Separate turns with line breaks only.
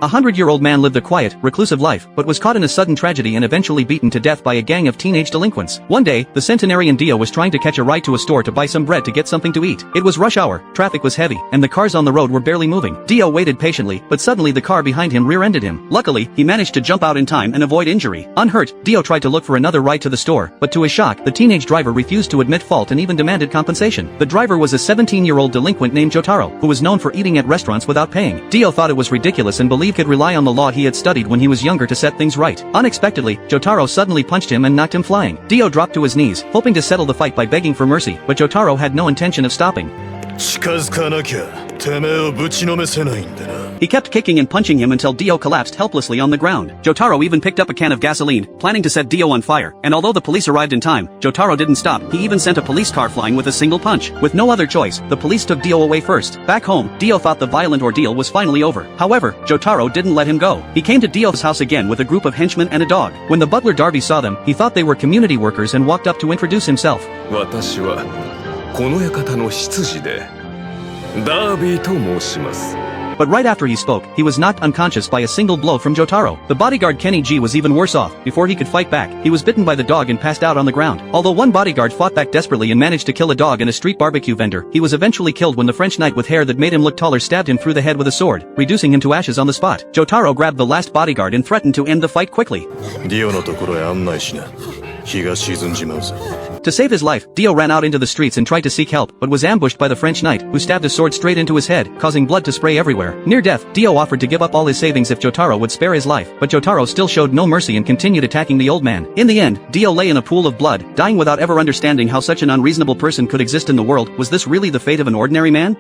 A 100-year-old man lived a quiet, reclusive life, but was caught in a sudden tragedy and eventually beaten to death by a gang of teenage delinquents. One day, the centenarian Dio was trying to catch a ride to a store to buy some bread to get something to eat. It was rush hour, traffic was heavy, and the cars on the road were barely moving. Dio waited patiently, but suddenly the car behind him rear-ended him. Luckily, he managed to jump out in time and avoid injury. Unhurt, Dio tried to look for another ride to the store, but to his shock, the teenage driver refused to admit fault and even demanded compensation. The driver was a 17-year-old delinquent named Jotaro, who was known for eating at restaurants without paying. Dio thought it was ridiculous and believed he could rely on the law he had studied when he was younger to set things right. Unexpectedly, Jotaro suddenly punched him and knocked him flying. Dio dropped to his knees, hoping to settle the fight by begging for mercy, but Jotaro had no intention of stopping. He kept kicking and punching him until Dio collapsed helplessly on the ground. Jotaro even picked up a can of gasoline, planning to set Dio on fire, and although the police arrived in time, Jotaro didn't stop. He even sent a police car flying with a single punch. With no other choice, the police took Dio away first. Back home, Dio thought the violent ordeal was finally over. However, Jotaro didn't let him go. He came to Dio's house again with a group of henchmen and a dog. When the butler Darby saw them, he thought they were community workers and walked up to introduce himself. But right after he spoke, he was knocked unconscious by a single blow from Jotaro. The bodyguard Kenny G was even worse off. Before he could fight back, he was bitten by the dog and passed out on the ground. Although one bodyguard fought back desperately and managed to kill a dog and a street barbecue vendor, he was eventually killed when the French knight with hair that made him look taller stabbed him through the head with a sword, reducing him to ashes on the spot. Jotaro grabbed the last bodyguard and threatened to end the fight quickly. To save his life, Dio ran out into the streets and tried to seek help, but was ambushed by the French knight, who stabbed a sword straight into his head, causing blood to spray everywhere. Near death, Dio offered to give up all his savings if Jotaro would spare his life, but Jotaro still showed no mercy and continued attacking the old man. In the end, Dio lay in a pool of blood, dying without ever understanding how such an unreasonable person could exist in the world. Was this really the fate of an ordinary man?